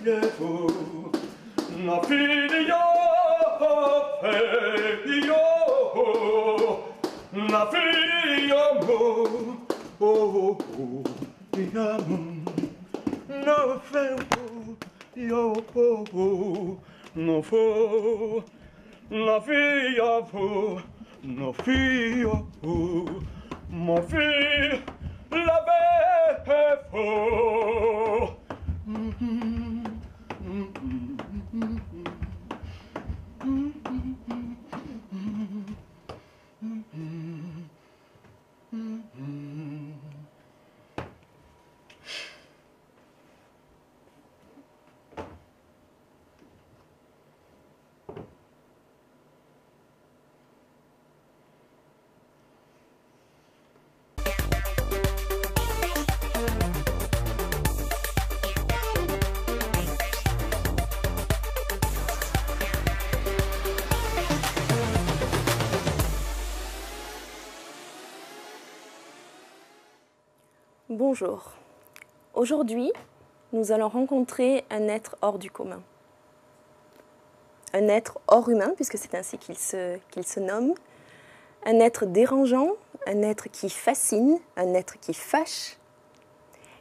Mon fils l'avait faux. Bonjour. Aujourd'hui, nous allons rencontrer un être hors du commun. Un être hors humain, puisque c'est ainsi qu'il se nomme. Un être dérangeant, un être qui fascine, un être qui fâche.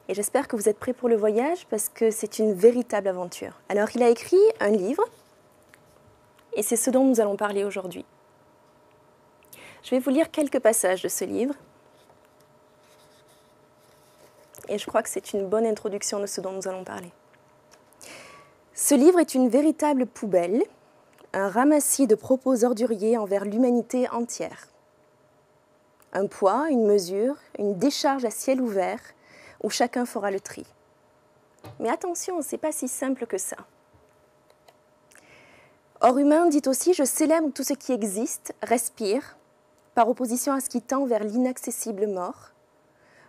Et j'espère que vous êtes prêts pour le voyage, parce que c'est une véritable aventure. Alors, il a écrit un livre, et c'est ce dont nous allons parler aujourd'hui. Je vais vous lire quelques passages de ce livre. Et je crois que c'est une bonne introduction de ce dont nous allons parler. Ce livre est une véritable poubelle, un ramassis de propos orduriers envers l'humanité entière. Un poids, une mesure, une décharge à ciel ouvert, où chacun fera le tri. Mais attention, ce n'est pas si simple que ça. Hors humain dit aussi « Je célèbre tout ce qui existe, respire, par opposition à ce qui tend vers l'inaccessible mort.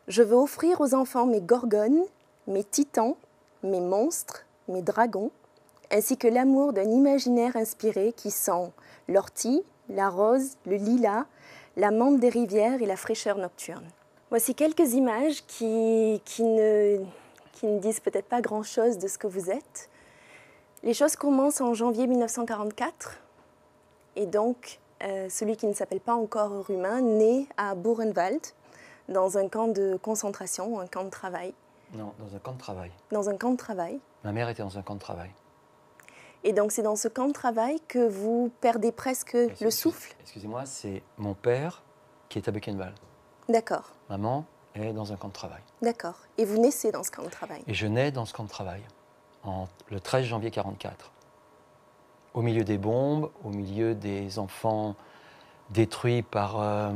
Je veux offrir aux enfants mes gorgones, mes titans, mes monstres, mes dragons, ainsi que l'amour d'un imaginaire inspiré qui sent l'ortie, la rose, le lilas, la menthe des rivières et la fraîcheur nocturne. » Voici quelques images qui ne disent peut-être pas grand-chose de ce que vous êtes. Les choses commencent en janvier 1944, et donc celui qui ne s'appelle pas encore Hors humain naît à Buchenwald, dans un camp de concentration, un camp de travail. Non, dans un camp de travail. Dans un camp de travail. Ma mère était dans un camp de travail. Et donc c'est dans ce camp de travail que vous perdez presque le souffle. Excusez-moi, c'est mon père qui est à Buchenwald. D'accord. Maman est dans un camp de travail. D'accord. Et vous naissez dans ce camp de travail. Et je nais dans ce camp de travail, le 13 janvier 1944. Au milieu des bombes, au milieu des enfants détruits par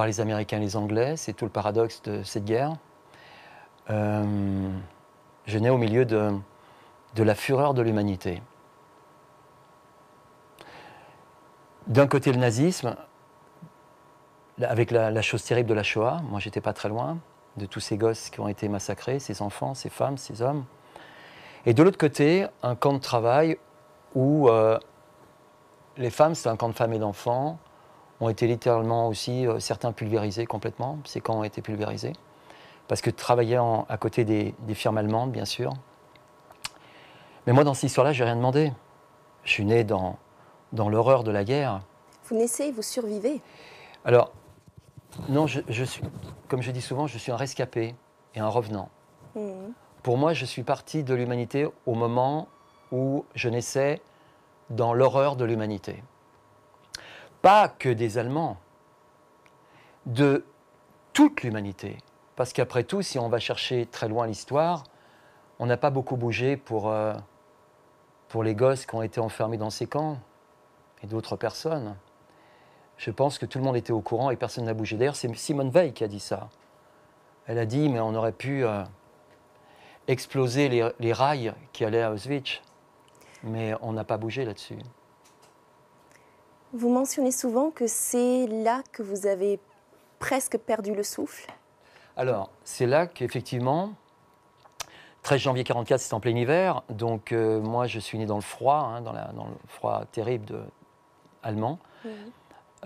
les Américains et les Anglais. C'est tout le paradoxe de cette guerre. Je nais au milieu de la fureur de l'humanité. D'un côté, le nazisme, avec la chose terrible de la Shoah. Moi, j'étais pas très loin de tous ces gosses qui ont été massacrés, ces enfants, ces femmes, ces hommes. Et de l'autre côté, un camp de travail où les femmes, c'est un camp de femmes et d'enfants, ont été littéralement aussi, certains pulvérisés complètement. Ces camps ont été pulvérisés. Parce que travaillaient à côté des firmes allemandes, bien sûr. Mais moi, dans cette histoire-là, je n'ai rien demandé. Je suis né dans l'horreur de la guerre. Vous naissez, vous survivez. Alors, non, je suis, comme je dis souvent, je suis un rescapé et un revenant. Pour moi, je suis parti de l'humanité au moment où je naissais dans l'horreur de l'humanité. Pas que des Allemands, de toute l'humanité. Parce qu'après tout, si on va chercher très loin l'histoire, on n'a pas beaucoup bougé pour les gosses qui ont été enfermés dans ces camps et d'autres personnes. Je pense que tout le monde était au courant et personne n'a bougé. D'ailleurs, c'est Simone Veil qui a dit ça. Elle a dit, mais on aurait pu exploser les rails qui allaient à Auschwitz. Mais on n'a pas bougé là-dessus. Vous mentionnez souvent que c'est là que vous avez presque perdu le souffle. Alors, c'est là qu'effectivement, 13 janvier 1944, c'est en plein hiver. Donc, moi, je suis né dans le froid, hein, dans le froid terrible allemand.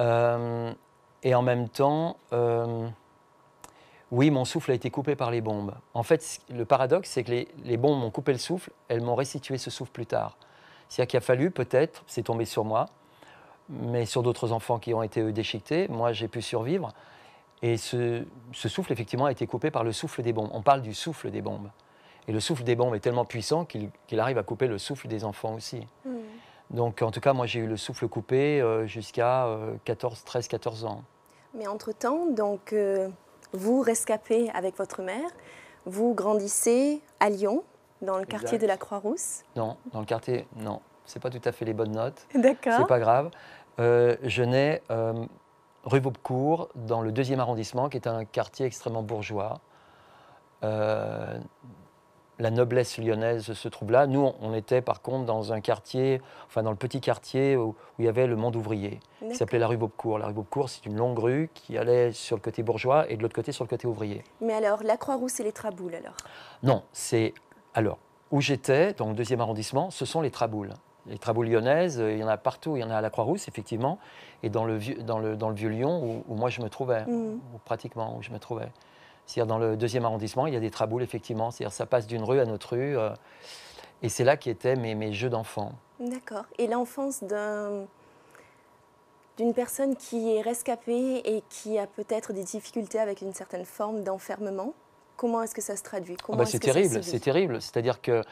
Et en même temps, Oui, mon souffle a été coupé par les bombes. En fait, le paradoxe, c'est que les bombes m'ont coupé le souffle, elles m'ont restitué ce souffle plus tard. C'est-à-dire qu'il a fallu, peut-être, c'est tombé sur moi, mais sur d'autres enfants qui ont été eux, déchiquetés, moi j'ai pu survivre. Et ce souffle, effectivement, a été coupé par le souffle des bombes. On parle du souffle des bombes. Et le souffle des bombes est tellement puissant qu'il arrive à couper le souffle des enfants aussi. Donc, en tout cas, moi j'ai eu le souffle coupé jusqu'à 13-14 ans. Mais entre-temps, donc, vous rescapez avec votre mère, vous grandissez à Lyon, dans le quartier de la Croix-Rousse. Non, dans le quartier, non. C'est pas tout à fait les bonnes notes. D'accord. C'est pas grave. Je nais rue Vaubecourt, dans le 2e arrondissement, qui est un quartier extrêmement bourgeois. La noblesse lyonnaise se trouve là. Nous, on était par contre dans un quartier, enfin dans le petit quartier où il y avait le monde ouvrier. Il s'appelait la rue Vaubecourt. La rue Vaubecourt, c'est une longue rue qui allait sur le côté bourgeois et de l'autre côté sur le côté ouvrier. Mais alors, la Croix-Rousse et les Traboules alors? Non, c'est... Alors, où j'étais, dans le 2e arrondissement, ce sont les Traboules. Les Traboules lyonnaises, il y en a partout. Il y en a à la Croix-Rousse, effectivement, et dans le Vieux-Lyon, où moi je me trouvais, ou pratiquement où je me trouvais. C'est-à-dire dans le 2e arrondissement, il y a des Traboules, effectivement. C'est-à-dire ça passe d'une rue à notre rue. Et c'est là qu'étaient mes jeux d'enfant. D'accord. Et l'enfance d'une personne qui est rescapée et qui a peut-être des difficultés avec une certaine forme d'enfermement, comment est-ce que ça se traduit? C'est terrible, c'est terrible. C'est-à-dire que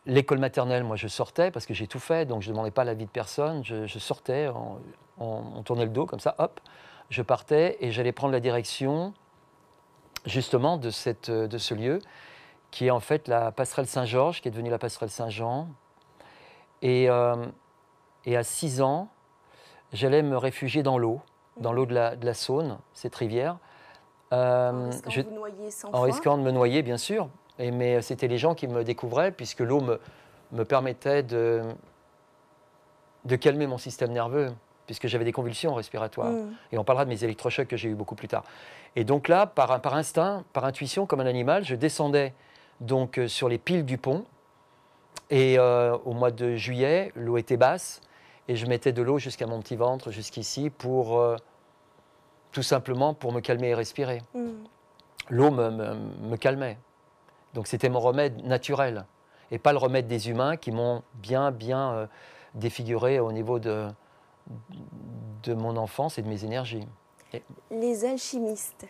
l'école maternelle, moi je sortais parce que j'ai tout fait, donc je ne demandais pas l'avis de personne. Je sortais, on tournait le dos comme ça, hop. Je partais et j'allais prendre la direction justement de ce lieu qui est en fait la passerelle Saint-Georges, qui est devenue la passerelle Saint-Jean. Et à 6 ans, j'allais me réfugier dans l'eau de la Saône, cette rivière. En risquant de vous noyer 100 fois. En risquant de me noyer, bien sûr. Mais c'était les gens qui me découvraient, puisque l'eau me permettait de calmer mon système nerveux, puisque j'avais des convulsions respiratoires. Et on parlera de mes électrochocs que j'ai eu beaucoup plus tard. Et donc là, par instinct, par intuition, comme un animal, je descendais donc sur les piles du pont. Et au mois de juillet, l'eau était basse, et je mettais de l'eau jusqu'à mon petit ventre, jusqu'ici, pour tout simplement pour me calmer et respirer. L'eau me calmait. Donc c'était mon remède naturel, et pas le remède des humains qui m'ont bien défiguré au niveau de mon enfance et de mes énergies. Les alchimistes.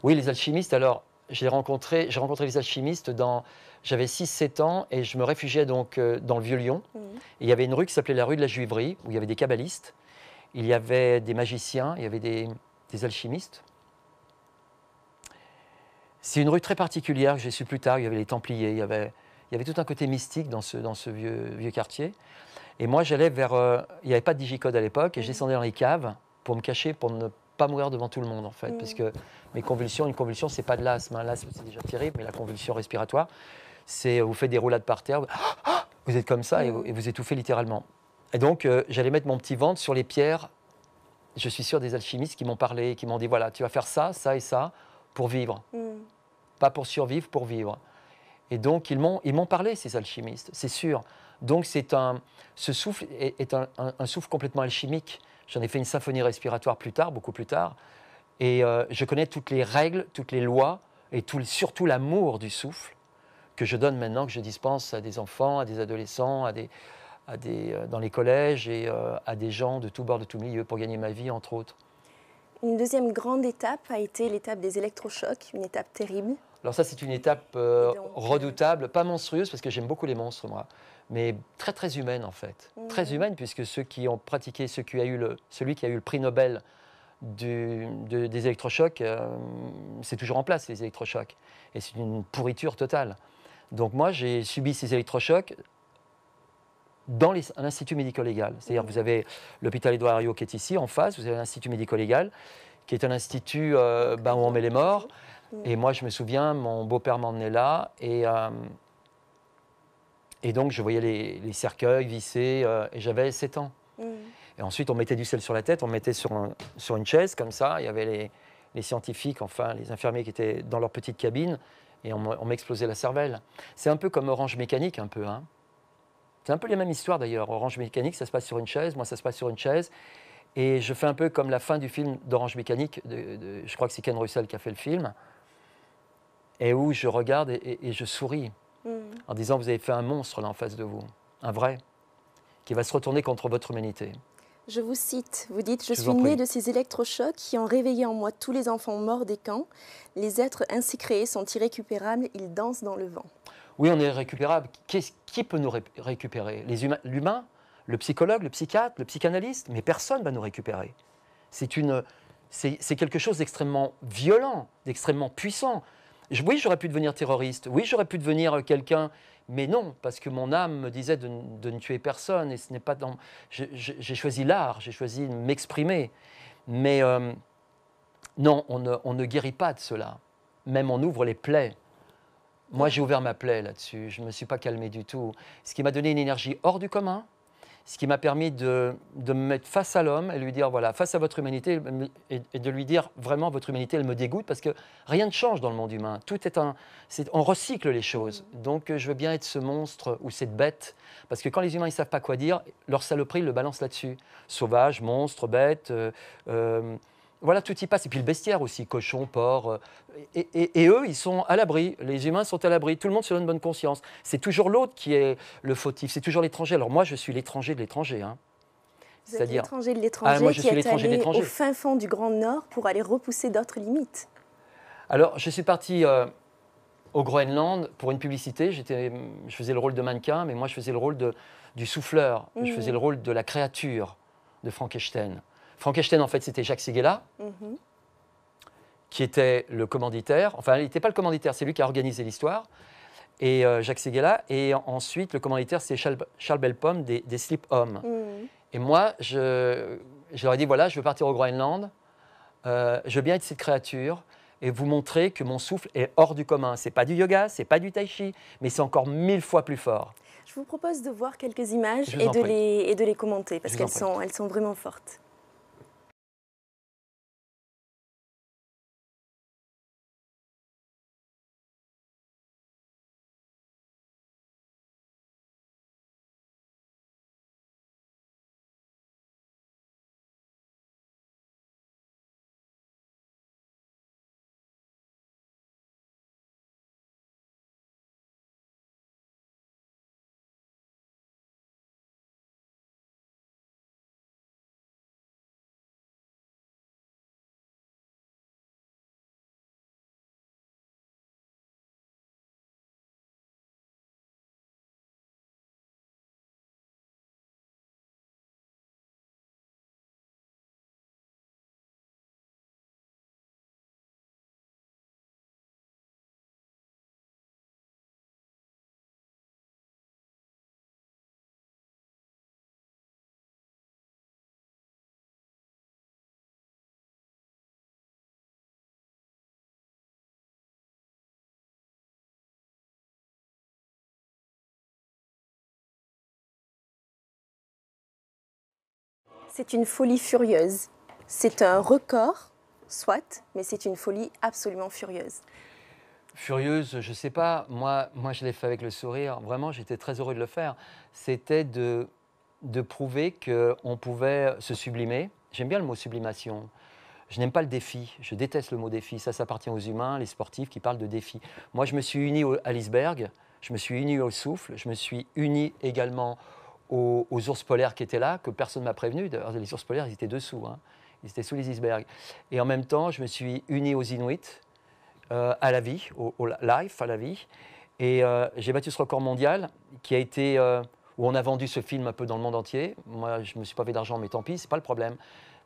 Oui, les alchimistes, alors j'ai rencontré les alchimistes j'avais 6-7 ans et je me réfugiais donc dans le Vieux-Lyon. Il y avait une rue qui s'appelait la rue de la Juiverie, où il y avait des kabbalistes, il y avait des magiciens, il y avait des alchimistes. C'est une rue très particulière que j'ai su plus tard. Il y avait les Templiers, il y avait tout un côté mystique dans ce vieux quartier. Et moi, j'allais vers... il n'y avait pas de digicode à l'époque, et je descendais dans les caves pour me cacher, pour ne pas mourir devant tout le monde, en fait. Puisque une convulsion, c'est pas de l'asthme. L'asthme, c'est déjà terrible, mais la convulsion respiratoire, c'est vous faites des roulades par terre, vous êtes comme ça, et vous étouffez littéralement. Et donc, j'allais mettre mon petit ventre sur les pierres. Je suis sûr des alchimistes qui m'ont parlé, qui m'ont dit, voilà, tu vas faire ça, ça et ça, pour vivre. Pas pour survivre, pour vivre. Et donc, ils m'ont parlé, ces alchimistes, c'est sûr. Donc, ce souffle est un souffle complètement alchimique. J'en ai fait une symphonie respiratoire plus tard, beaucoup plus tard. Et je connais toutes les règles, toutes les lois, et surtout l'amour du souffle que je donne maintenant, que je dispense à des enfants, à des adolescents, dans les collèges et à des gens de tous bords, de tous milieux, pour gagner ma vie, entre autres. Une deuxième grande étape a été l'étape des électrochocs, une étape terrible. Alors ça, c'est une étape redoutable, pas monstrueuse, parce que j'aime beaucoup les monstres, moi, mais très, très humaine, en fait. Très humaine, puisque celui qui a eu le prix Nobel des électrochocs, c'est toujours en place, les électrochocs. Et c'est une pourriture totale. Donc moi, j'ai subi ces électrochocs dans l'Institut médico-légal. C'est-à-dire vous avez l'hôpital Édouard Herriot qui est ici, en face, vous avez l'Institut médico-légal, qui est un institut où on met les morts. Et moi, je me souviens, mon beau-père m'emmenait là, et donc je voyais les cercueils vissés, et j'avais 7 ans. Et ensuite, on mettait du sel sur la tête, on mettait sur une chaise, comme ça, il y avait les scientifiques, enfin les infirmiers qui étaient dans leur petite cabine, et on m'explosait la cervelle. C'est un peu comme Orange Mécanique, un peu, hein. C'est un peu les mêmes histoires d'ailleurs. Orange Mécanique, ça se passe sur une chaise, moi ça se passe sur une chaise. Et je fais un peu comme la fin du film d'Orange Mécanique, je crois que c'est Ken Russell qui a fait le film, et où je regarde et je souris, en disant, vous avez fait un monstre là en face de vous, un vrai, qui va se retourner contre votre humanité. Je vous cite, vous dites « Je Je vous suis en prie. née de ces électrochocs qui ont réveillé en moi tous les enfants morts des camps. Les êtres ainsi créés sont irrécupérables, ils dansent dans le vent. » Oui, on est récupérable. Qui peut nous récupérer? L'humain, le psychologue, le psychiatre, le psychanalyste? Mais personne ne va nous récupérer. C'est quelque chose d'extrêmement violent, d'extrêmement puissant. Oui, j'aurais pu devenir terroriste. Oui, j'aurais pu devenir quelqu'un. Mais non, parce que mon âme me disait de ne tuer personne. Et ce n'est pas dans... J'ai choisi l'art, j'ai choisi de m'exprimer. Mais non, on ne guérit pas de cela. Même on ouvre les plaies. Moi, j'ai ouvert ma plaie là-dessus. Je ne me suis pas calmé du tout. Ce qui m'a donné une énergie hors du commun, ce qui m'a permis de me mettre face à l'homme et lui dire, voilà, face à votre humanité, et de lui dire, vraiment, votre humanité, elle me dégoûte, parce que rien ne change dans le monde humain. Tout est on recycle les choses. Donc, je veux bien être ce monstre ou cette bête, parce que quand les humains ne savent pas quoi dire, leur saloperie, ils le balancent là-dessus. Sauvage, monstre, bête... voilà, tout y passe. Et puis le bestiaire aussi, cochon, porc. Et eux, ils sont à l'abri. Les humains sont à l'abri. Tout le monde se donne bonne conscience. C'est toujours l'autre qui est le fautif. C'est toujours l'étranger. Alors moi, je suis l'étranger de l'étranger. Hein. Vous êtes l'étranger de l'étranger moi, je qui suis est l'étranger de allé l'étranger. au fin fond du Grand Nord pour aller repousser d'autres limites. Alors, je suis parti au Groenland pour une publicité. Je faisais le rôle de mannequin, mais moi, je faisais le rôle du souffleur. Je faisais le rôle de la créature de Frankenstein. Frankenstein, en fait, c'était Jacques Séguéla, qui était le commanditaire. Enfin, il n'était pas le commanditaire, c'est lui qui a organisé l'histoire. Et Jacques Séguéla. Et ensuite, le commanditaire, c'est Charles Belpomme des Sleep Homes. Et moi, je leur ai dit, voilà, je veux partir au Groenland. Je veux bien être cette créature et vous montrer que mon souffle est hors du commun. Ce n'est pas du yoga, ce n'est pas du tai chi, mais c'est encore 1000 fois plus fort. Je vous propose de voir quelques images et de les commenter, parce qu'elles sont vraiment fortes. C'est une folie furieuse. C'est un record, soit, mais c'est une folie absolument furieuse. Furieuse, je ne sais pas. Moi, je l'ai fait avec le sourire. Vraiment, j'étais très heureux de le faire. C'était de prouver qu'on pouvait se sublimer. J'aime bien le mot sublimation. Je n'aime pas le défi. Je déteste le mot défi. Ça appartient aux humains, les sportifs qui parlent de défi. Moi, je me suis uni à l'iceberg. Je me suis uni au souffle. Je me suis uni également aux ours polaires qui étaient là, que personne ne m'a prévenu. D'ailleurs, les ours polaires, ils étaient dessous. Hein. Ils étaient sous les icebergs. Et en même temps, je me suis uni aux Inuits, à la vie, au life, à la vie. Et j'ai battu ce record mondial qui a été... où on a vendu ce film un peu dans le monde entier. Moi, je ne me suis pas fait d'argent, mais tant pis, ce n'est pas le problème.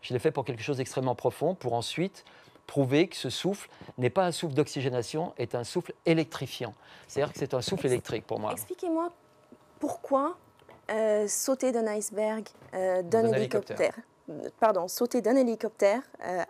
Je l'ai fait pour quelque chose d'extrêmement profond, pour ensuite prouver que ce souffle n'est pas un souffle d'oxygénation, est un souffle électrifiant. C'est-à-dire que c'est un souffle électrique pour moi. Expliquez-moi pourquoi sauter d'un iceberg, d'un hélicoptère. Pardon, sauter d'un hélicoptère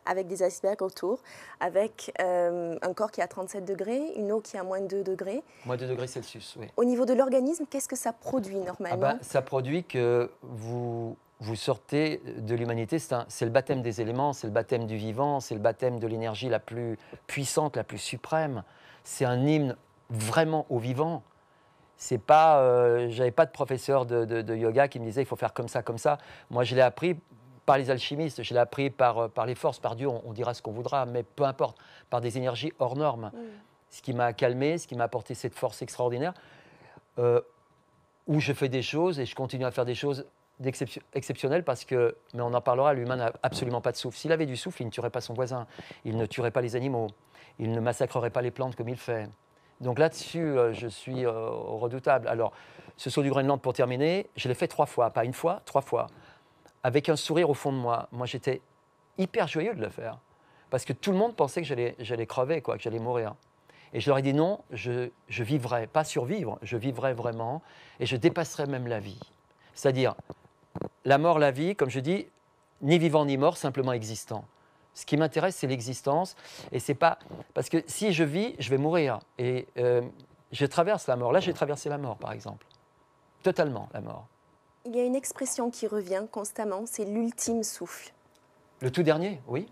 avec des icebergs autour, avec un corps qui est à 37 degrés, une eau qui est à moins 2 degrés. Moins 2 degrés Celsius, oui. Au niveau de l'organisme, qu'est-ce que ça produit normalement? Ça produit que vous sortez de l'humanité, c'est le baptême des éléments, c'est le baptême du vivant, c'est le baptême de l'énergie la plus puissante, la plus suprême. C'est un hymne vraiment au vivant. C'est pas, j'avais pas de professeur de yoga qui me disait il faut faire comme ça, comme ça. Moi, je l'ai appris par les alchimistes, je l'ai appris par les forces, par Dieu, on dira ce qu'on voudra, mais peu importe, par des énergies hors normes. Ce qui m'a calmé, ce qui m'a apporté cette force extraordinaire, où je fais des choses et je continue à faire des choses exceptionnelles parce que, mais on en parlera, l'humain n'a absolument pas de souffle. S'il avait du souffle, il ne tuerait pas son voisin, il ne tuerait pas les animaux, il ne massacrerait pas les plantes comme il fait. Donc là-dessus, je suis redoutable. Alors, ce saut du Groenland, pour terminer, je l'ai fait 3 fois, pas une fois, 3 fois, avec un sourire au fond de moi. Moi, j'étais hyper joyeux de le faire, parce que tout le monde pensait que j'allais crever, quoi, que j'allais mourir. Et je leur ai dit non, je vivrai, pas survivre, je vivrai vraiment, et je dépasserai même la vie. C'est-à-dire, la mort, la vie, comme je dis, ni vivant ni mort, simplement existant. Ce qui m'intéresse, c'est l'existence, et c'est pas... Parce que si je vis, je vais mourir, et je traverse la mort. Là, j'ai traversé la mort, par exemple. Totalement, la mort. Il y a une expression qui revient constamment, c'est l'ultime souffle. Le tout dernier, oui.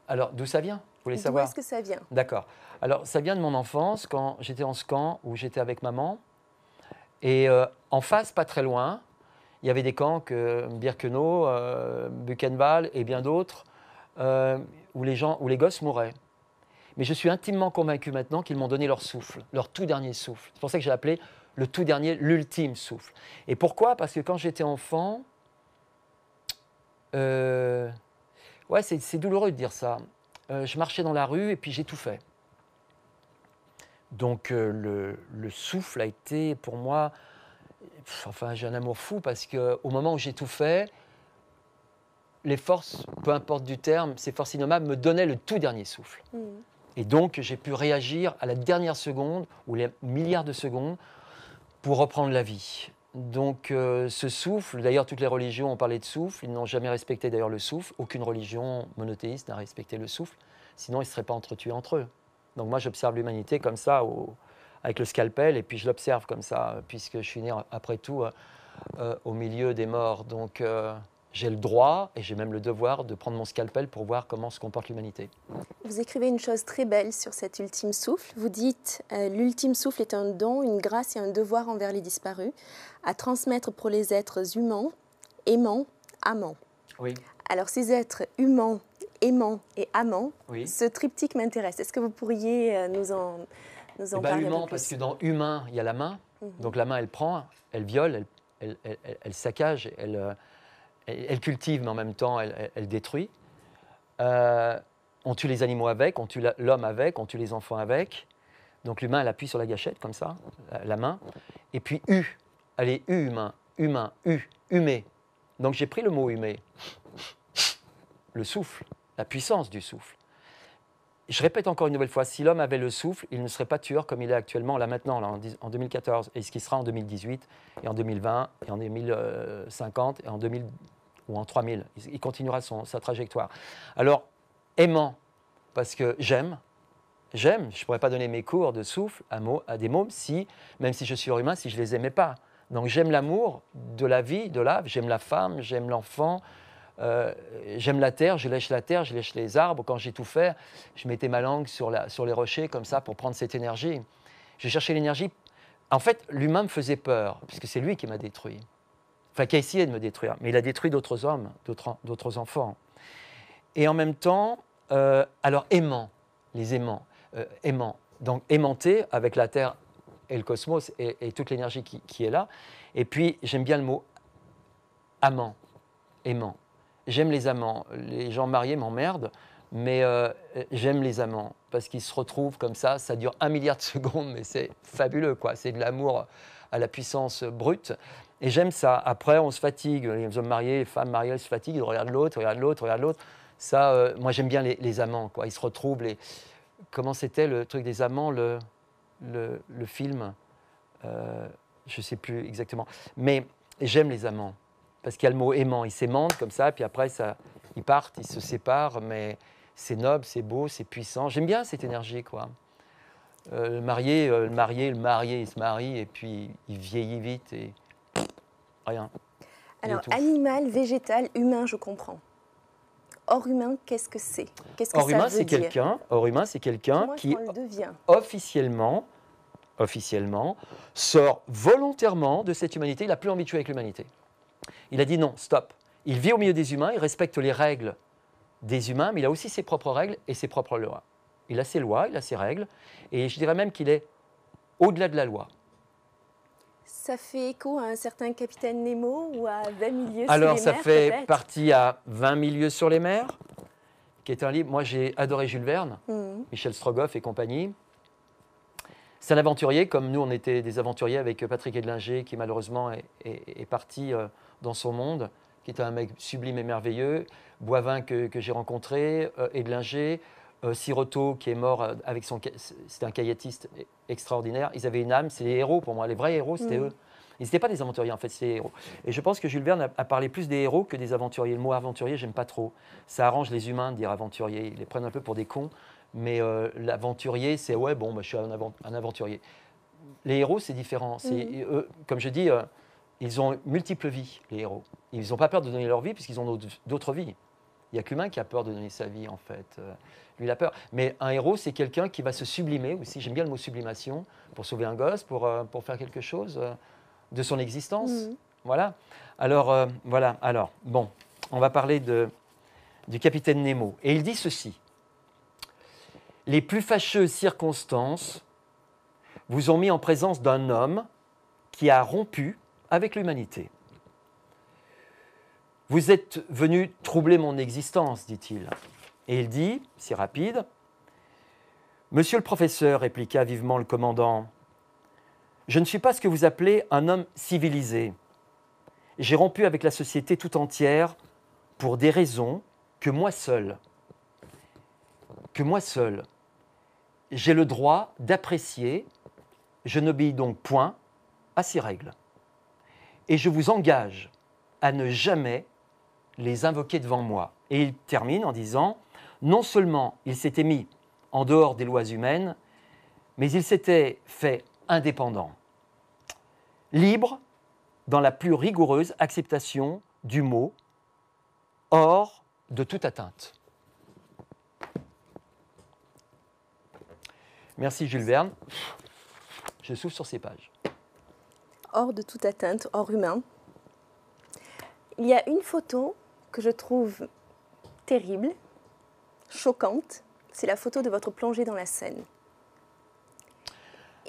Alors, d'où ça vient? Vous voulez savoir? D'où est-ce que ça vient? D'accord. Alors, ça vient de mon enfance, quand j'étais en camp, où j'étais avec maman, et en face, pas très loin, il y avait des camps comme Birkenau, Buchenwald et bien d'autres, où les gosses mouraient. Mais je suis intimement convaincu maintenant qu'ils m'ont donné leur souffle, leur tout dernier souffle. C'est pour ça que j'ai appelé le tout dernier, l'ultime souffle. Et pourquoi? Parce que quand j'étais enfant, ouais, c'est douloureux de dire ça. Je marchais dans la rue et puis j'étouffais. Donc le souffle a été pour moi... Enfin, j'ai un amour fou parce qu'au moment où j'étouffais, les forces, peu importe du terme, ces forces innommables me donnaient le tout dernier souffle. Et donc, j'ai pu réagir à la dernière seconde ou les milliards de secondes pour reprendre la vie. Donc, ce souffle, d'ailleurs, toutes les religions ont parlé de souffle. Ils n'ont jamais respecté d'ailleurs le souffle. Aucune religion monothéiste n'a respecté le souffle. Sinon, ils ne seraient pas entretués entre eux. Donc, moi, j'observe l'humanité comme ça, avec le scalpel, et puis je l'observe comme ça, puisque je suis né, après tout, au milieu des morts. Donc, j'ai le droit, et j'ai même le devoir, de prendre mon scalpel pour voir comment se comporte l'humanité. Vous écrivez une chose très belle sur cet ultime souffle. Vous dites « L'ultime souffle est un don, une grâce et un devoir envers les disparus, à transmettre pour les êtres humains, aimants, amants. » Oui. Alors, ces êtres humains, aimants et amants, Oui. ce triptyque m'intéresse. Est-ce que vous pourriez nous en parler un peu plus? Parce que dans humain, il y a la main. Donc la main, elle prend, elle viole, elle saccage, elle cultive, mais en même temps, elle détruit. On tue les animaux avec, on tue l'homme avec, on tue les enfants avec. Donc l'humain, elle appuie sur la gâchette, comme ça, la main. Et puis elle est humain, humé. Donc j'ai pris le mot humé, le souffle, la puissance du souffle. Je répète encore une nouvelle fois, si l'homme avait le souffle, il ne serait pas tueur comme il est actuellement, là maintenant, en 2014, et ce qui sera en 2018, et en 2020, et en 2050, et en 2000, ou en 3000. Il continuera sa trajectoire. Alors, aimant, parce que j'aime, je ne pourrais pas donner mes cours de souffle à des mômes, même si je suis surhumain, si je ne les aimais pas. Donc j'aime l'amour de la vie, de l'âme, j'aime la femme, j'aime l'enfant, j'aime la terre, je lèche les arbres. Quand j'étouffais, je mettais ma langue sur les rochers comme ça pour prendre cette énergie. Je cherchais l'énergie. En fait, l'humain me faisait peur, puisque c'est lui qui m'a détruit. Enfin, qui a essayé de me détruire. Mais il a détruit d'autres hommes, d'autres enfants. Et en même temps, alors aimant, les aimants, aimant. Donc aimanté avec la terre et le cosmos et toute l'énergie qui est là. Et puis, j'aime bien le mot amant, aimant. J'aime les amants. Les gens mariés m'emmerdent, mais j'aime les amants parce qu'ils se retrouvent comme ça. Ça dure 1 milliard de secondes, mais c'est fabuleux, quoi. C'est de l'amour à la puissance brute. Et j'aime ça. Après, on se fatigue. Les hommes mariés, les femmes mariées, elles se fatiguent. Ils regardent l'autre, regardent l'autre, regardent l'autre. Ça, moi, j'aime bien les amants, quoi. Ils se retrouvent. Comment c'était le truc des amants, le film je ne sais plus exactement. Mais j'aime les amants. Parce qu'il y a le mot aimant, ils s'aimantent comme ça, puis après, ils partent, ils se séparent, mais c'est noble, c'est beau, c'est puissant. J'aime bien cette énergie, quoi. Le marié, il se marie, et puis il vieillit vite, et rien. Alors, animal, végétal, humain, je comprends. Hors humain, qu'est-ce que c'est? Qu'est-ce que hors ça humain, veut c'est dire? Hors humain, c'est quelqu'un qui, le devient? officiellement, sort volontairement de cette humanité. Il n'a plus envie de jouer avec l'humanité. Il a dit non, stop. il vit au milieu des humains, il respecte les règles des humains, mais il a aussi ses propres règles et ses propres lois. Il a ses lois, il a ses règles, et je dirais même qu'il est au-delà de la loi. Ça fait écho à un certain Capitaine Nemo ou à 20 milieux sur les mers. Alors, ça fait partie à 20 milieux sur les mers, qui est un livre. Moi, j'ai adoré Jules Verne, Michel Strogoff et compagnie. C'est un aventurier, comme nous, on était des aventuriers avec Patrick Edlinger, qui malheureusement est parti dans son monde, qui était un mec sublime et merveilleux. Boivin, que j'ai rencontré, Edlinger, Siroto, qui est mort avec son... C'était un kayakiste extraordinaire. Ils avaient une âme, c'est les héros pour moi. Les vrais héros, c'était eux. Ils n'étaient pas des aventuriers, en fait, c'était des héros. Et je pense que Jules Verne a parlé plus des héros que des aventuriers. Le mot aventurier, j'aime pas trop. Ça arrange les humains de dire aventurier. Ils les prennent un peu pour des cons. Mais l'aventurier, c'est ouais, bon, bah, je suis un aventurier. Les héros, c'est différent. Eux, comme je dis, ils ont multiples vies, les héros. Ils n'ont pas peur de donner leur vie puisqu'ils ont d'autres vies. Il n'y a que l'humain qui a peur de donner sa vie, en fait. Lui, il a peur. Mais un héros, c'est quelqu'un qui va se sublimer aussi. J'aime bien le mot sublimation, pour sauver un gosse, pour faire quelque chose de son existence. Voilà. Alors, voilà. Alors, bon, on va parler du capitaine Nemo. Et il dit ceci. Les plus fâcheuses circonstances vous ont mis en présence d'un homme qui a rompu avec l'humanité. Vous êtes venu troubler mon existence, dit-il. Et il dit, c'est rapide, « Monsieur le professeur, répliqua vivement le commandant, je ne suis pas ce que vous appelez un homme civilisé. J'ai rompu avec la société tout entière pour des raisons que moi seul, j'ai le droit d'apprécier, je n'obéis donc point à ces règles. Et je vous engage à ne jamais les invoquer devant moi. » Et il termine en disant, non seulement il s'était mis en dehors des lois humaines, mais il s'était fait indépendant, libre dans la plus rigoureuse acceptation du mot, hors de toute atteinte. Merci Jules Verne. Je souffle sur ces pages. Hors de toute atteinte, hors humain. Il y a une photo que je trouve terrible, choquante. C'est la photo de votre plongée dans la Seine.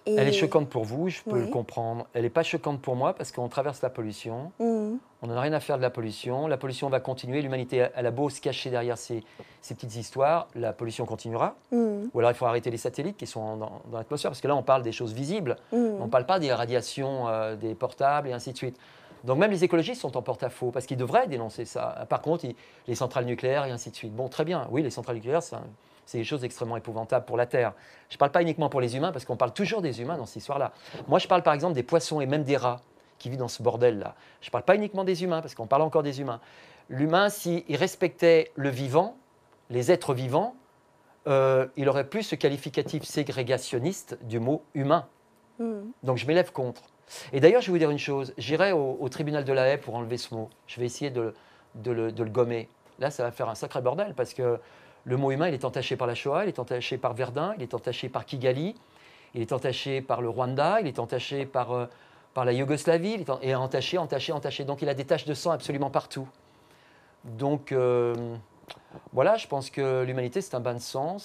Et... Elle est choquante pour vous, je peux le comprendre. Elle n'est pas choquante pour moi parce qu'on traverse la pollution. On n'en a rien à faire de la pollution. La pollution va continuer. L'humanité, elle a beau se cacher derrière ces petites histoires. La pollution continuera. Ou alors il faut arrêter les satellites qui sont dans l'atmosphère. Parce que là, on parle des choses visibles. On ne parle pas des radiations des portables et ainsi de suite. Donc même les écologistes sont en porte-à-faux parce qu'ils devraient dénoncer ça. Par contre, les centrales nucléaires et ainsi de suite. Bon, très bien. Oui, les centrales nucléaires, c'est des choses extrêmement épouvantables pour la Terre. Je ne parle pas uniquement pour les humains, parce qu'on parle toujours des humains dans cette histoire-là. Moi, je parle par exemple des poissons et même des rats qui vivent dans ce bordel-là. Je ne parle pas uniquement des humains, parce qu'on parle encore des humains. L'humain, s'il respectait le vivant, les êtres vivants, il aurait plus ce qualificatif ségrégationniste du mot humain. Donc je m'élève contre. Et d'ailleurs, je vais vous dire une chose. J'irai au tribunal de La Haye pour enlever ce mot. Je vais essayer de le gommer. Là, ça va faire un sacré bordel, parce que le mot humain, il est entaché par la Shoah, il est entaché par Verdun, il est entaché par Kigali, il est entaché par le Rwanda, il est entaché par la Yougoslavie, il est entaché. Donc il a des taches de sang absolument partout. Donc voilà, je pense que l'humanité, c'est un bain de sang.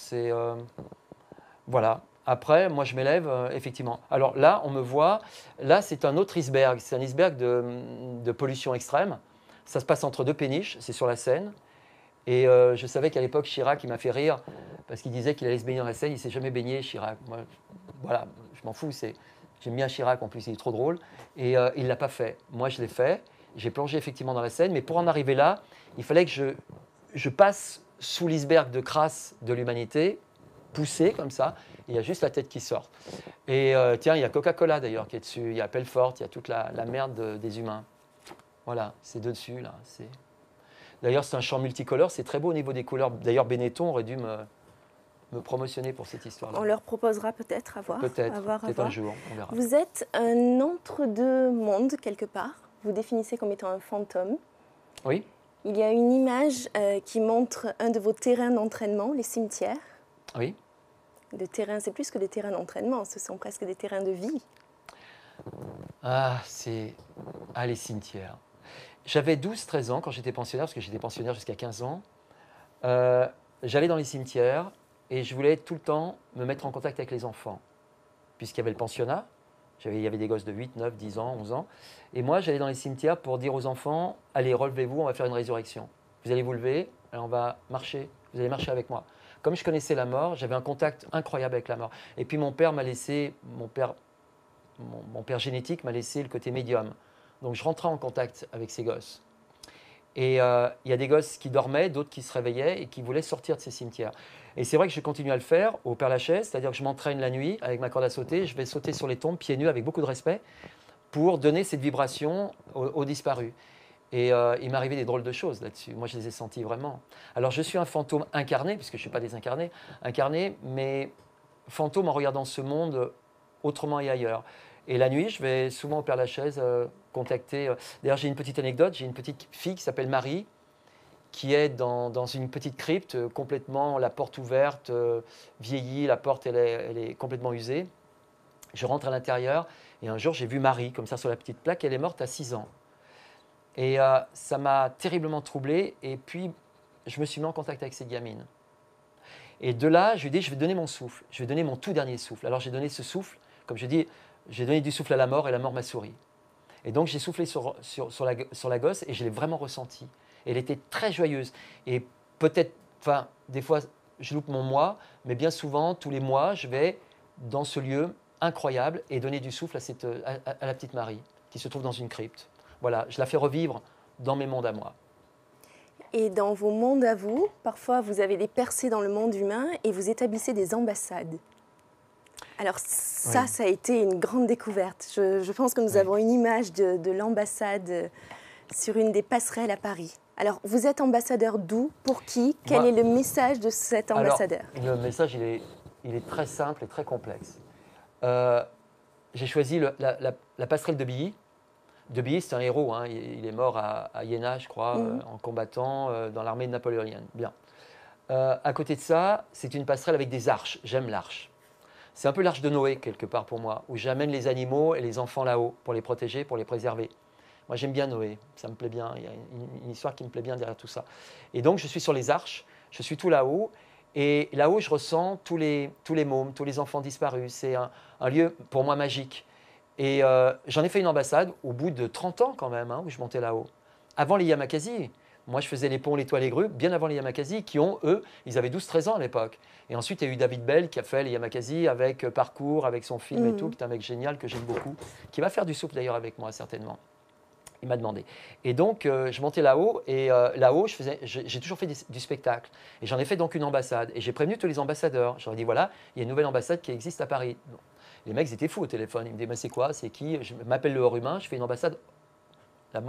Voilà. Après, moi, je m'élève, effectivement. Alors là, on me voit. Là, c'est un autre iceberg. C'est un iceberg de pollution extrême. Ça se passe entre deux péniches, c'est sur la Seine. Et je savais qu'à l'époque, Chirac, il m'a fait rire parce qu'il disait qu'il allait se baigner dans la Seine. Il ne s'est jamais baigné, Chirac. Moi, voilà, je m'en fous. J'aime bien Chirac, en plus, il est trop drôle. Et il ne l'a pas fait. Moi, je l'ai fait. J'ai plongé effectivement dans la Seine. Mais pour en arriver là, il fallait que je passe sous l'iceberg de crasse de l'humanité, poussé comme ça. Il y a juste la tête qui sort. Et tiens, il y a Coca-Cola d'ailleurs qui est dessus. Il y a Pelfort, il y a toute la merde des humains. Voilà, c'est dessus là. D'ailleurs, c'est un champ multicolore, c'est très beau au niveau des couleurs. D'ailleurs, Benetton aurait dû me promotionner pour cette histoire-là. On leur proposera peut-être à voir. Peut-être un jour, on verra. Vous êtes un entre-deux mondes quelque part. Vous définissez comme étant un fantôme. Oui. Il y a une image qui montre un de vos terrains d'entraînement, les cimetières. Oui. Le terrain, c'est plus que des terrains d'entraînement, ce sont presque des terrains de vie. Ah, les cimetières. J'avais 12-13 ans quand j'étais pensionnaire, parce que j'étais pensionnaire jusqu'à 15 ans. J'allais dans les cimetières et je voulais tout le temps me mettre en contact avec les enfants, puisqu'il y avait le pensionnat. Il y avait des gosses de 8, 9, 10 ans, 11 ans. Et moi, j'allais dans les cimetières pour dire aux enfants, allez, relevez-vous, on va faire une résurrection. Vous allez vous lever, et on va marcher, vous allez marcher avec moi. Comme je connaissais la mort, j'avais un contact incroyable avec la mort. Et puis mon père génétique m'a laissé le côté médium. Donc je rentrais en contact avec ces gosses. Et il y a des gosses qui dormaient, d'autres qui se réveillaient et qui voulaient sortir de ces cimetières. Et c'est vrai que je continue à le faire au Père-Lachaise, c'est-à-dire que je m'entraîne la nuit avec ma corde à sauter, je vais sauter sur les tombes pieds nus avec beaucoup de respect pour donner cette vibration aux disparus. Et il m'est arrivé des drôles de choses là-dessus. Moi, je les ai sentis vraiment. Alors, je suis un fantôme incarné, puisque je ne suis pas désincarné, incarné, mais fantôme en regardant ce monde autrement et ailleurs. Et la nuit, je vais souvent au Père-Lachaise contacter. D'ailleurs, j'ai une petite anecdote. J'ai une petite fille qui s'appelle Marie, qui est dans une petite crypte, complètement la porte ouverte, vieillie, la porte elle est complètement usée. Je rentre à l'intérieur et un jour, j'ai vu Marie, comme ça, sur la petite plaque. Elle est morte à 6 ans. Et ça m'a terriblement troublé. Et puis, je me suis mis en contact avec cette gamine. Et de là, je lui ai dit, je vais donner mon souffle. Je vais donner mon tout dernier souffle. Alors, j'ai donné ce souffle. Comme je dis, j'ai donné du souffle à la mort et la mort m'a souri. Et donc, j'ai soufflé sur la gosse et je l'ai vraiment ressenti. Et elle était très joyeuse. Et peut-être, enfin, des fois, je loupe mon mois, mais bien souvent, tous les mois, je vais dans ce lieu incroyable et donner du souffle à la petite Marie, qui se trouve dans une crypte. Voilà, je la fais revivre dans mes mondes à moi. Et dans vos mondes à vous, parfois vous avez des percées dans le monde humain et vous établissez des ambassades. Alors ça, Oui. ça a été une grande découverte. Je pense que nous avons une image de l'ambassade sur une des passerelles à Paris. Alors, vous êtes ambassadeur d'où? Pour qui? Quel est le message de cet ambassadeur? Alors, le message, il est très simple et très complexe. J'ai choisi la passerelle de Billy. De Billy, c'est un héros. Hein. Il est mort à Iéna, je crois, en combattant dans l'armée napoléonienne. Bien. À côté de ça, c'est une passerelle avec des arches. J'aime l'arche. C'est un peu l'arche de Noé, quelque part, pour moi, où j'amène les animaux et les enfants là-haut pour les protéger, pour les préserver. Moi, j'aime bien Noé, ça me plaît bien. Il y a une histoire qui me plaît bien derrière tout ça. Et donc, je suis sur les arches, je suis tout là-haut. Et là-haut, je ressens tous les mômes, tous les enfants disparus. C'est un lieu, pour moi, magique. Et j'en ai fait une ambassade au bout de 30 ans, quand même, hein, où je montais là-haut. Avant les Yamakasi. Moi, je faisais les ponts, les toits, les grues, bien avant les Yamakasi, qui ont, eux, ils avaient 12-13 ans à l'époque. Et ensuite, il y a eu David Bell qui a fait les Yamakasi avec Parcours, avec son film et tout, qui est un mec génial que j'aime beaucoup, qui va faire du souple d'ailleurs avec moi, certainement. Il m'a demandé. Et donc, je montais là-haut, et là-haut, j'ai toujours fait du spectacle. Et j'en ai fait donc une ambassade. Et j'ai prévenu tous les ambassadeurs. J'aurais dit, voilà, il y a une nouvelle ambassade qui existe à Paris. Bon. Les mecs, ils étaient fous au téléphone. Ils me disaient, mais c'est quoi? C'est qui? Je m'appelle le hors-humain, je fais une ambassade,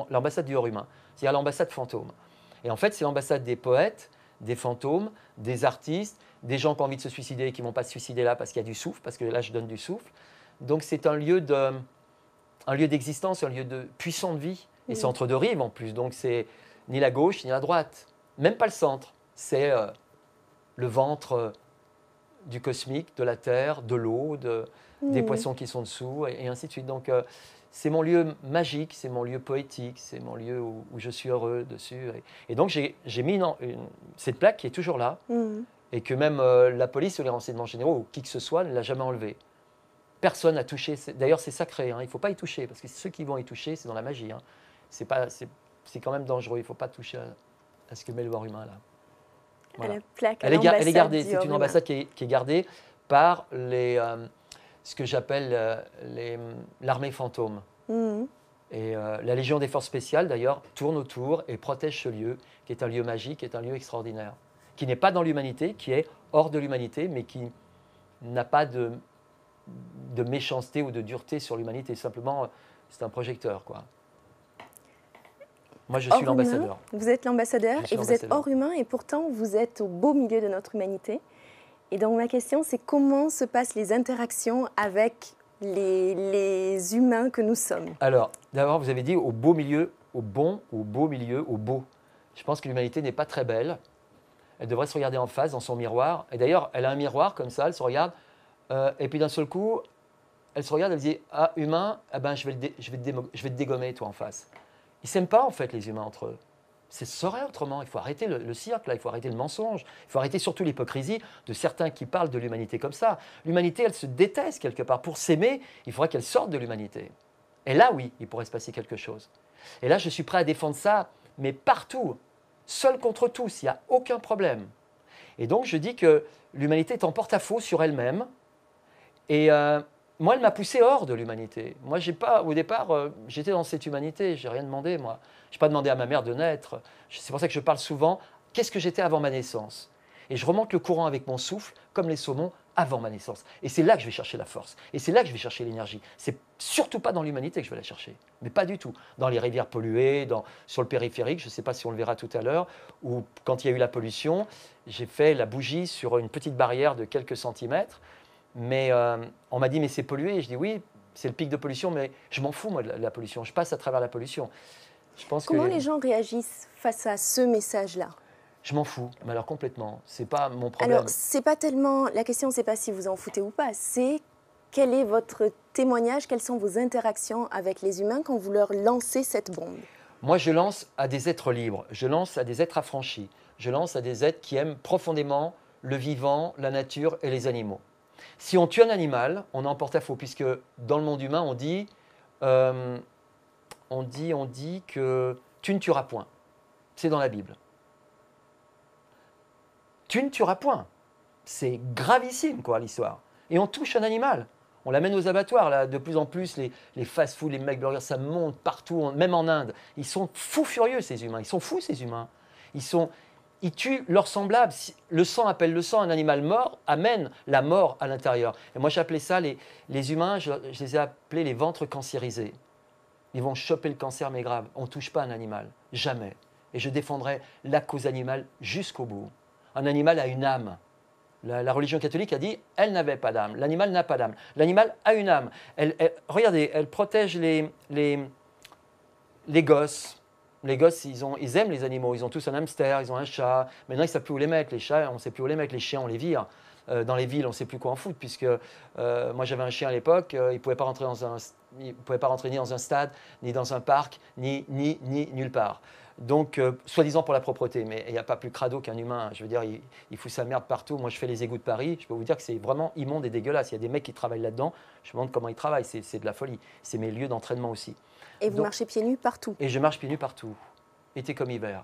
l'ambassade du hors-humain. C'est-à-dire l'ambassade fantôme. Et en fait, c'est l'ambassade des poètes, des fantômes, des artistes, des gens qui ont envie de se suicider et qui ne vont pas se suicider là parce qu'il y a du souffle, parce que là, je donne du souffle. Donc, c'est un lieu d'existence, un lieu de puissant de vie. Et c'est entre deux rives en plus. Donc, c'est ni la gauche ni la droite. Même pas le centre. C'est le ventre du cosmique, de la terre, de l'eau, des poissons qui sont dessous, et ainsi de suite. Donc, c'est mon lieu magique, c'est mon lieu poétique, c'est mon lieu où je suis heureux dessus. Et donc, j'ai mis cette plaque qui est toujours là, et que même la police ou les renseignements généraux ou qui que ce soit ne l'a jamais enlevée. Personne n'a touché. D'ailleurs, c'est sacré, hein, il ne faut pas y toucher, parce que ceux qui vont y toucher, c'est dans la magie. Hein. C'est quand même dangereux, il ne faut pas toucher à ce que met le voir humain là. Voilà. À la plaque, elle est gardée, c'est une ambassade qui est gardée par ce que j'appelle l'armée fantôme. Et la Légion des forces spéciales, d'ailleurs, tourne autour et protège ce lieu, qui est un lieu magique, qui est un lieu extraordinaire, qui n'est pas dans l'humanité, qui est hors de l'humanité, mais qui n'a pas de méchanceté ou de dureté sur l'humanité. Simplement, c'est un projecteur, quoi. Moi, je suis l'ambassadeur. Vous êtes l'ambassadeur et vous êtes hors humain et pourtant, vous êtes au beau milieu de notre humanité. Et donc, ma question, c'est comment se passent les interactions avec les humains que nous sommes? Alors, d'abord, vous avez dit au beau milieu, au bon, au beau milieu, au beau. Je pense que l'humanité n'est pas très belle. Elle devrait se regarder en face dans son miroir. Et d'ailleurs, elle a un miroir comme ça, elle se regarde. Et puis d'un seul coup, elle se regarde, elle dit « Ah, humain, eh ben, je vais te dégommer, toi, en face. » Ils ne s'aiment pas, en fait, les humains entre eux. Ce serait autrement. Il faut arrêter le cirque, là. Il faut arrêter le mensonge. Il faut arrêter surtout l'hypocrisie de certains qui parlent de l'humanité comme ça. L'humanité, elle se déteste quelque part. Pour s'aimer, il faudrait qu'elle sorte de l'humanité. Et là, oui, il pourrait se passer quelque chose. Et là, je suis prêt à défendre ça, mais partout, seul contre tous, il n'y a aucun problème. Et donc, je dis que l'humanité est en porte-à-faux sur elle-même. Et moi, elle m'a poussé hors de l'humanité. Moi, au départ, j'étais dans cette humanité. Je n'ai rien demandé, moi. Je n'ai pas demandé à ma mère de naître. C'est pour ça que je parle souvent. Qu'est-ce que j'étais avant ma naissance? Et je remonte le courant avec mon souffle, comme les saumons, avant ma naissance. Et c'est là que je vais chercher la force. Et c'est là que je vais chercher l'énergie. C'est surtout pas dans l'humanité que je vais la chercher. Mais pas du tout. Dans les rivières polluées, sur le périphérique, je ne sais pas si on le verra tout à l'heure, ou quand il y a eu la pollution, j'ai fait la bougie sur une petite barrière de quelques centimètres. Mais on m'a dit, mais c'est pollué. Et je dis, oui, c'est le pic de pollution, mais je m'en fous, moi, de la pollution. Je passe à travers la pollution. Je pense Comment les gens réagissent face à ce message-là? Je m'en fous, mais alors complètement. C'est pas mon problème. Alors, c'est pas tellement... La question, c'est pas si vous en foutez ou pas. C'est quel est votre témoignage, quelles sont vos interactions avec les humains quand vous leur lancez cette bombe? Moi, je lance à des êtres libres. Je lance à des êtres affranchis. Je lance à des êtres qui aiment profondément le vivant, la nature et les animaux. Si on tue un animal, on est en porte-à-faux, puisque dans le monde humain, on dit que tu ne tueras point. C'est dans la Bible. Tu ne tueras point. C'est gravissime, quoi, l'histoire. Et on touche un animal. On l'amène aux abattoirs, là, de plus en plus, les fast-food, les McBurgers, ça monte partout, même en Inde. Ils sont fous furieux, ces humains. Ils sont fous, ces humains. Ils tuent leurs semblables. Le sang appelle le sang. Un animal mort amène la mort à l'intérieur. Et moi, j'appelais ça, les humains, je les ai appelés les ventres cancérisés. Ils vont choper le cancer, mais grave. On ne touche pas un animal. Jamais. Et je défendrai la cause animale jusqu'au bout. Un animal a une âme. La religion catholique a dit, elle n'avait pas d'âme. L'animal n'a pas d'âme. L'animal a une âme. Regardez, elle protège les gosses. Les gosses, ils aiment les animaux. Ils ont tous un hamster, ils ont un chat. Maintenant, ils ne savent plus où les mettre. Les chats, on ne sait plus où les mettre. Les chiens, on les vire. Dans les villes, on ne sait plus quoi en foutre, puisque moi, j'avais un chien à l'époque. Il ne pouvait pas rentrer ni dans un stade, ni dans un parc, ni nulle part. Donc, soi-disant pour la propreté, mais il n'y a pas plus crado qu'un humain. Je veux dire, il fout sa merde partout. Moi, je fais les égouts de Paris. Je peux vous dire que c'est vraiment immonde et dégueulasse. Il y a des mecs qui travaillent là-dedans. Je me demande comment ils travaillent. C'est de la folie. C'est mes lieux d'entraînement aussi. Et vous marchez pieds nus partout? Et je marche pieds nus partout, été comme hiver.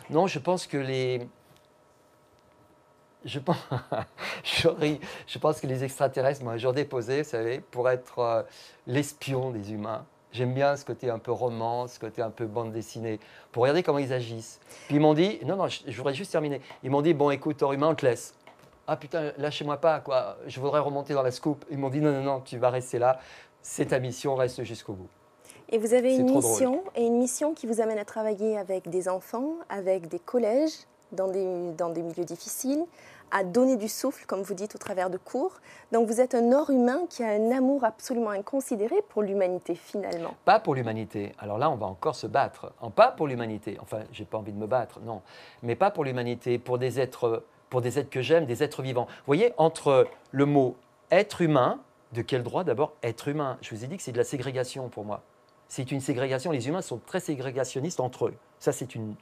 Non, je pense que je pense que les extraterrestres m'ont un jour déposé, vous savez, pour être l'espion des humains. J'aime bien ce côté un peu roman, ce côté un peu bande dessinée, pour regarder comment ils agissent. Puis ils m'ont dit, non, je voudrais juste terminer. Ils m'ont dit, bon, écoute, hors humain, on te laisse. Ah putain, lâchez-moi pas, quoi. Je voudrais remonter dans la scoop. Ils m'ont dit, non, tu vas rester là. C'est ta mission, reste jusqu'au bout. Et vous avez une mission qui vous amène à travailler avec des enfants, avec des collèges, dans des milieux difficiles, à donner du souffle, comme vous dites, au travers de cours. Donc vous êtes un hors humain qui a un amour absolument inconsidéré pour l'humanité, finalement. Pas pour l'humanité. Alors là, on va encore se battre. Pas pour l'humanité. Enfin, j'ai pas envie de me battre, non. Mais pas pour l'humanité, pour des êtres que j'aime, des êtres vivants. Vous voyez, entre le mot être humain, de quel droit d'abord être humain? Je vous ai dit que c'est de la ségrégation pour moi. C'est une ségrégation. Les humains sont très ségrégationnistes entre eux. Ça, c'est une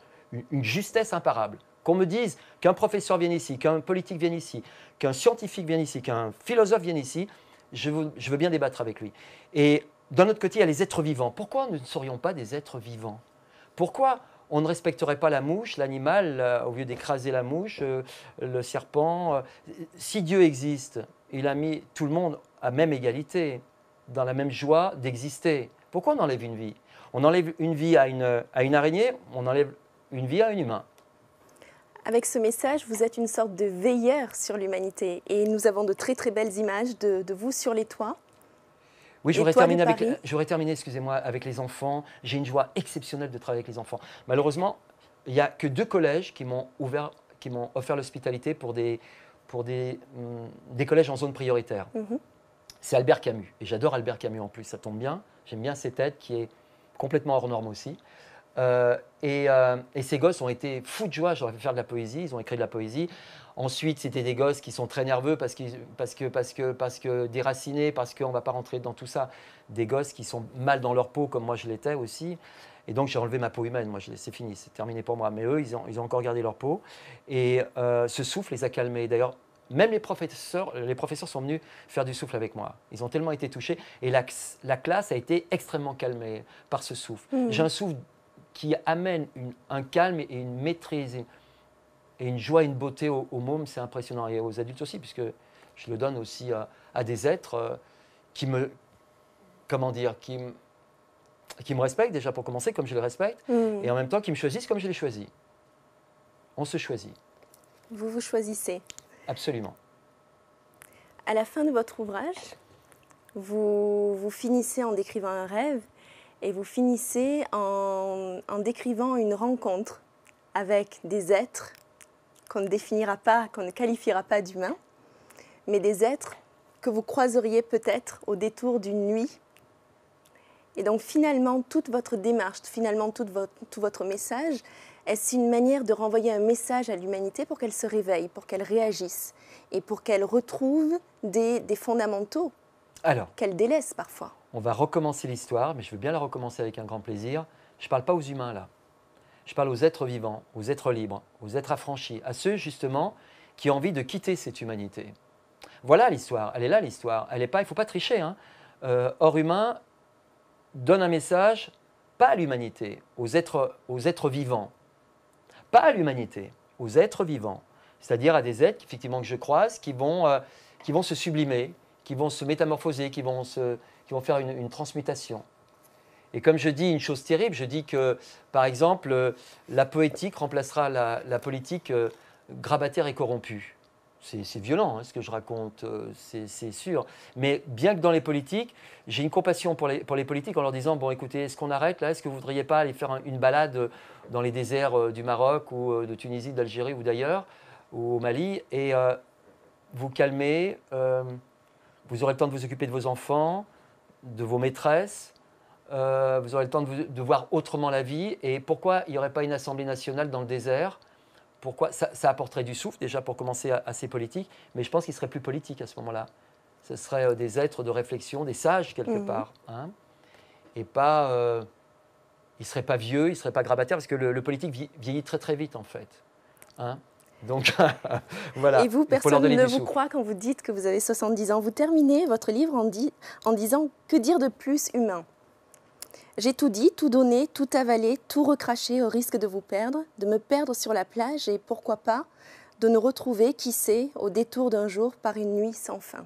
justesse imparable. Qu'on me dise qu'un professeur vienne ici, qu'un politique vienne ici, qu'un scientifique vienne ici, qu'un philosophe vienne ici, je veux bien débattre avec lui. Et d'un autre côté, il y a les êtres vivants. Pourquoi nous ne serions pas des êtres vivants? Pourquoi on ne respecterait pas la mouche, l'animal, au lieu d'écraser la mouche, le serpent? Si Dieu existe, il a mis tout le monde à même égalité, dans la même joie d'exister. Pourquoi on enlève une vie? On enlève une vie à une araignée, on enlève une vie à un humain. Avec ce message, vous êtes une sorte de veilleur sur l'humanité. Et nous avons de très très belles images de vous sur les toits. Oui, j'aurais terminé, excusez-moi, avec les enfants. J'ai une joie exceptionnelle de travailler avec les enfants. Malheureusement, il n'y a que 2 collèges qui m'ont offert l'hospitalité pour des collèges en zone prioritaire. C'est Albert Camus. Et j'adore Albert Camus en plus, ça tombe bien. J'aime bien cette tête qui est complètement hors norme aussi. Et ces gosses ont été fous de joie. J'aurais fait faire de la poésie, ils ont écrit de la poésie. Ensuite, c'était des gosses qui sont très nerveux parce que déracinés, parce qu'on ne va pas rentrer dans tout ça. Des gosses qui sont mal dans leur peau, comme moi je l'étais aussi. Et donc, j'ai enlevé ma peau humaine. Moi, c'est fini, c'est terminé pour moi. Mais eux, ils ont encore gardé leur peau. Et ce souffle les a calmés. D'ailleurs, même les professeurs sont venus faire du souffle avec moi. Ils ont tellement été touchés. Et la classe a été extrêmement calmée par ce souffle. J'ai un souffle qui amène un calme et une maîtrise et une joie et une beauté aux mômes. C'est impressionnant. Et aux adultes aussi, puisque je le donne aussi à des êtres qui me respectent déjà pour commencer, comme je les respecte, et en même temps qui me choisissent comme je les choisis. On se choisit. Vous vous choisissez. Absolument. À la fin de votre ouvrage, vous finissez en décrivant un rêve et vous finissez en décrivant une rencontre avec des êtres qu'on ne définira pas, qu'on ne qualifiera pas d'humains, mais des êtres que vous croiseriez peut-être au détour d'une nuit. Et donc finalement, toute votre démarche, finalement tout votre message, est-ce une manière de renvoyer un message à l'humanité pour qu'elle se réveille, pour qu'elle réagisse et pour qu'elle retrouve des fondamentaux qu'elle délaisse parfois? On va recommencer l'histoire, mais je veux bien la recommencer avec un grand plaisir. Je ne parle pas aux humains là. Je parle aux êtres vivants, aux êtres libres, aux êtres affranchis, à ceux justement qui ont envie de quitter cette humanité. Voilà l'histoire, elle est là l'histoire. Il ne faut pas tricher. Hein. Hors humain donne un message, pas à l'humanité, aux êtres vivants. Pas à l'humanité, aux êtres vivants. C'est-à-dire à des êtres effectivement que je croise qui vont se sublimer, qui vont se métamorphoser, qui vont faire une transmutation. Et comme je dis une chose terrible, je dis que, par exemple, la poétique remplacera la politique grabataire et corrompue. C'est violent hein, ce que je raconte, c'est sûr. Mais bien que dans les politiques, j'ai une compassion pour les politiques en leur disant, bon écoutez, est-ce qu'on arrête là? Est-ce que vous ne voudriez pas aller faire une balade dans les déserts du Maroc ou de Tunisie, d'Algérie ou d'ailleurs, ou au Mali, et vous calmer, vous aurez le temps de vous occuper de vos enfants, de vos maîtresses, vous aurez le temps de voir autrement la vie. Et pourquoi il n'y aurait pas une assemblée nationale dans le désert? Pourquoi ça apporterait du souffle déjà pour commencer à ces politiques, mais je pense qu'il serait plus politique à ce moment-là. Ce serait des êtres de réflexion, des sages quelque part, hein, et pas, il ne serait pas vieux, il ne serait pas grabataire, parce que le politique vieillit très très vite en fait. Hein. Donc voilà. Et vous, personne ne vous croit quand vous dites que vous avez 70 ans. Vous terminez votre livre en disant « Que dire de plus humain ?» J'ai tout dit, tout donné, tout avalé, tout recraché au risque de vous perdre, de me perdre sur la plage et, pourquoi pas, de nous retrouver, qui sait, au détour d'un jour par une nuit sans fin.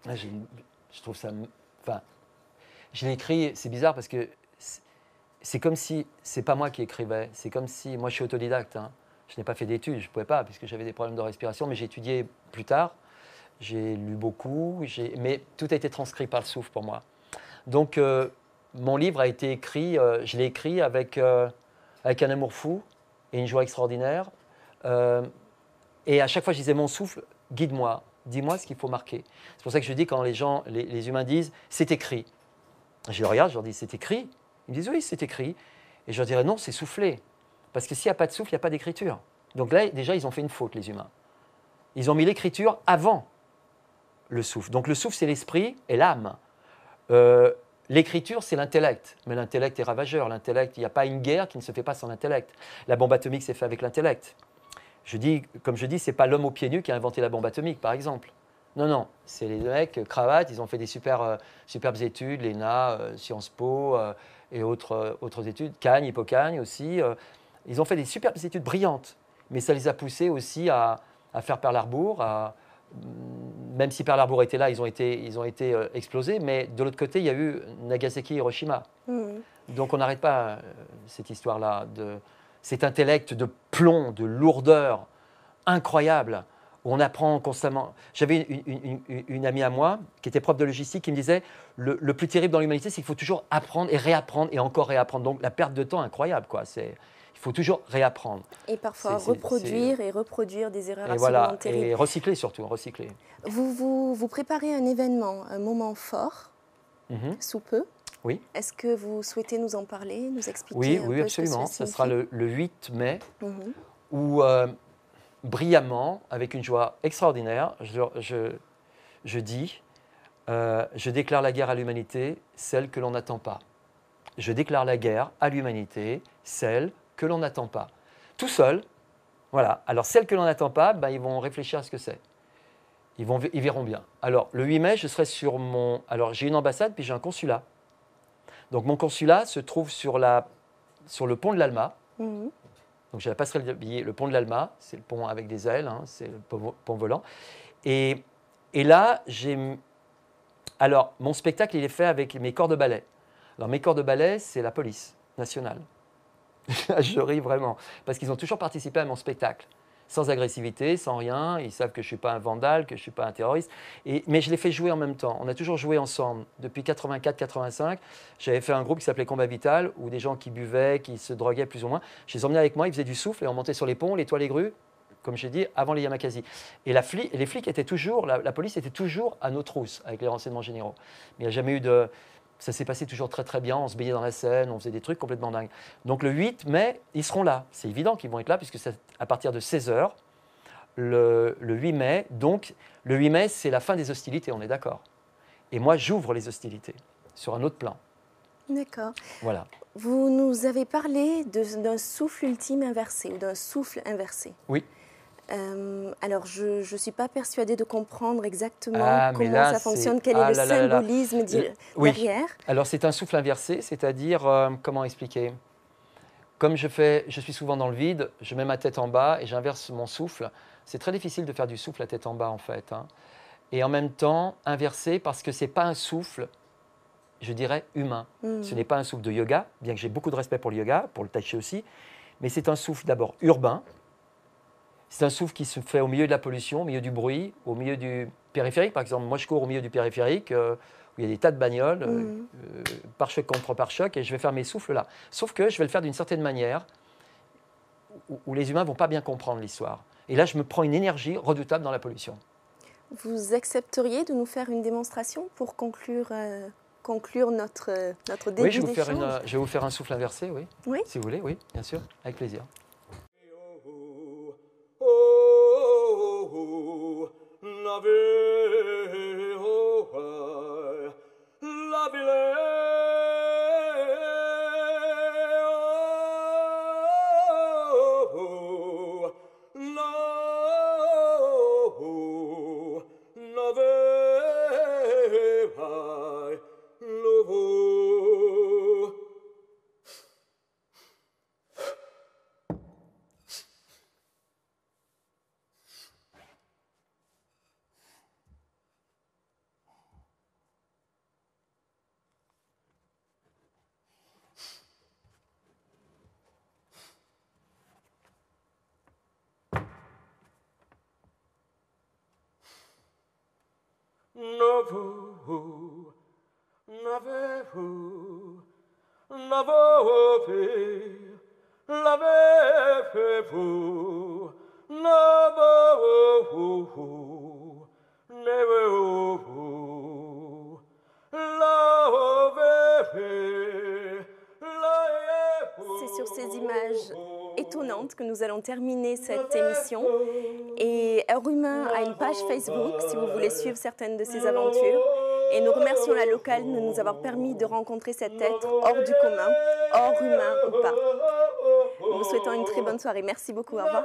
Je trouve ça... Enfin, je l'ai écrit, c'est bizarre parce que c'est comme si... C'est pas moi qui écrivais, c'est comme si... Moi, je suis autodidacte, hein. Je n'ai pas fait d'études, je ne pouvais pas puisque j'avais des problèmes de respiration, mais j'ai étudié plus tard, j'ai lu beaucoup, mais tout a été transcrit par le souffle pour moi. Donc... mon livre a été écrit, je l'ai écrit avec un amour fou et une joie extraordinaire. Et à chaque fois, je disais, mon souffle, guide-moi, dis-moi ce qu'il faut marquer. C'est pour ça que je dis, quand les humains disent, c'est écrit. Je les regarde, je leur dis, c'est écrit? Ils me disent, oui, c'est écrit. Et je leur dirais, non, c'est soufflé. Parce que s'il n'y a pas de souffle, il n'y a pas d'écriture. Donc là, déjà, ils ont fait une faute, les humains. Ils ont mis l'écriture avant le souffle. Donc le souffle, c'est l'esprit et l'âme. L'écriture, c'est l'intellect, mais l'intellect est ravageur. L'intellect, il n'y a pas une guerre qui ne se fait pas sans l'intellect. La bombe atomique s'est faite avec l'intellect. Comme je dis, ce n'est pas l'homme aux pieds nus qui a inventé la bombe atomique, par exemple. Non, non, c'est les mecs, cravates, ils ont fait des superbes études, l'ENA, Sciences Po et autres études, Cagne, Hippocagne aussi. Ils ont fait des superbes études brillantes, mais ça les a poussés aussi à faire Pearl Harbor, même si Pearl Harbor était là, ils ont été explosés, mais de l'autre côté, il y a eu Nagasaki et Hiroshima. Donc on n'arrête pas cette histoire-là, cet intellect de plomb, de lourdeur incroyable, où on apprend constamment. J'avais une amie à moi, qui était prof de logistique, qui me disait, le plus terrible dans l'humanité, c'est qu'il faut toujours apprendre et réapprendre et encore réapprendre. Donc la perte de temps incroyable, quoi. Il faut toujours réapprendre. Et parfois reproduire et reproduire des erreurs absolument terribles. Et recycler surtout, recycler. Vous préparez un événement, un moment fort, sous peu. Oui. Est-ce que vous souhaitez nous en parler, nous expliquer Oui, un oui, peu absolument. ce que Ça sera signifie? le 8 mai, Mhm. où brillamment, avec une joie extraordinaire, je dis, je déclare la guerre à l'humanité, celle que l'on n'attend pas. Je déclare la guerre à l'humanité, celle que l'on n'attend pas. Tout seul, voilà. Alors, celle que l'on n'attend pas, ben, ils vont réfléchir à ce que c'est. Ils verront bien. Alors, le 8 mai, je serai sur mon... Alors, j'ai une ambassade, puis j'ai un consulat. Donc, mon consulat se trouve sur le pont de l'Alma. Mhm. Donc, j'ai la passerelle de billets, le pont de l'Alma. C'est le pont avec des ailes, hein, c'est le pont volant. Et là, alors, mon spectacle, il est fait avec mes corps de ballet. Alors, mes corps de ballet, c'est la police nationale. Je ris vraiment, parce qu'ils ont toujours participé à mon spectacle. Sans agressivité, sans rien. Ils savent que je ne suis pas un vandale, que je ne suis pas un terroriste. Mais je les fais jouer en même temps. On a toujours joué ensemble. Depuis 84-85, j'avais fait un groupe qui s'appelait Combat Vital, où des gens qui buvaient, qui se droguaient plus ou moins, je les emmenais avec moi, ils faisaient du souffle et on montait sur les ponts, les toits, les grues, comme j'ai dit, avant les Yamakasi. Et les flics étaient toujours, la police était toujours à nos trousses avec les renseignements généraux. Mais il n'y a jamais eu de... Ça s'est passé toujours très très bien, on se baignait dans la Seine, on faisait des trucs complètement dingues. Donc le 8 mai, ils seront là. C'est évident qu'ils vont être là, puisque c'est à partir de 16h, le 8 mai. Donc le 8 mai, c'est la fin des hostilités, on est d'accord. Et moi, j'ouvre les hostilités sur un autre plan. D'accord. Voilà. Vous nous avez parlé d'un souffle ultime inversé, ou d'un souffle inversé. Oui. Alors, je ne suis pas persuadée de comprendre exactement comment là, ça fonctionne, quel est le symbolisme derrière. Alors, c'est un souffle inversé, c'est-à-dire, comment expliquer? Comme je suis souvent dans le vide, je mets ma tête en bas et j'inverse mon souffle. C'est très difficile de faire du souffle à tête en bas, en fait. Hein. Et en même temps, inversé, parce que ce n'est pas un souffle, je dirais, humain. Ce n'est pas un souffle de yoga, bien que j'ai beaucoup de respect pour le yoga, pour le tai chi aussi, mais c'est un souffle d'abord urbain. C'est un souffle qui se fait au milieu de la pollution, au milieu du bruit, au milieu du périphérique. Par exemple, moi, je cours au milieu du périphérique, où il y a des tas de bagnoles, pare-choc contre pare-choc, et je vais faire mes souffles là. Sauf que je vais le faire d'une certaine manière où les humains ne vont pas bien comprendre l'histoire. Et là, je me prends une énergie redoutable dans la pollution. Vous accepteriez de nous faire une démonstration pour conclure notre début Oui, d'échange? je vais vous faire un souffle inversé, oui. Oui. Si vous voulez, oui, bien sûr, avec plaisir. C'est sur ces images étonnantes que nous allons terminer cette émission. Et Heure Humain a une page Facebook si vous voulez suivre certaines de ses aventures. Et nous remercions la locale de nous avoir permis de rencontrer cet être hors du commun, hors humain ou pas. Nous vous souhaitons une très bonne soirée. Merci beaucoup. Au revoir.